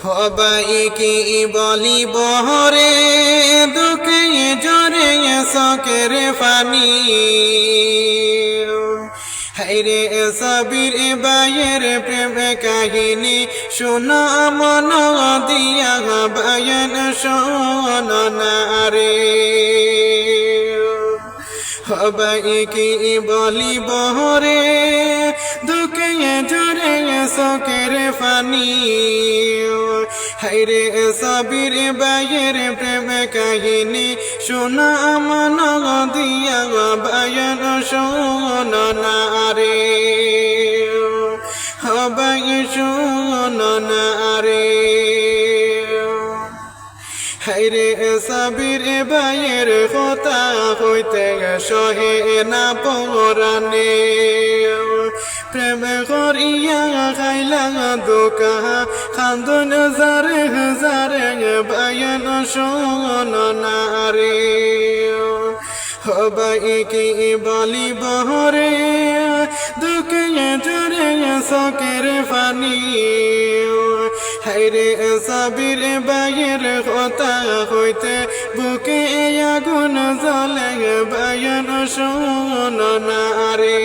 সবাই কি বলিব রে দুঃখে জরে চোখের পানি হাইরে সাবির বাইয়ের প্রেম কাহিনী শোনা মন দিয়া বায়ন শোন না রে সবাই কি বলিব রে দুঃখে জরে চোখের পানি হাইরে সাবির বাইয়ের প্রেম কাহিনী শোনা মন দিয়া বায়ন শোন না রে সবাই শোন না রে হাইরে সাবির বাইয়ের কথা হইতে সহে না পরানে প্রেম করিয়া খাইলা দোকা খান্দন জারে জারে বায়ন শোন না রে সবাই কি বলিব রে দুঃখে জরে চোখের পানি হাইরে সাবির বাইয়ের কথা হইতে বুকে আগুন জ্বলে বায়ন শোন না রে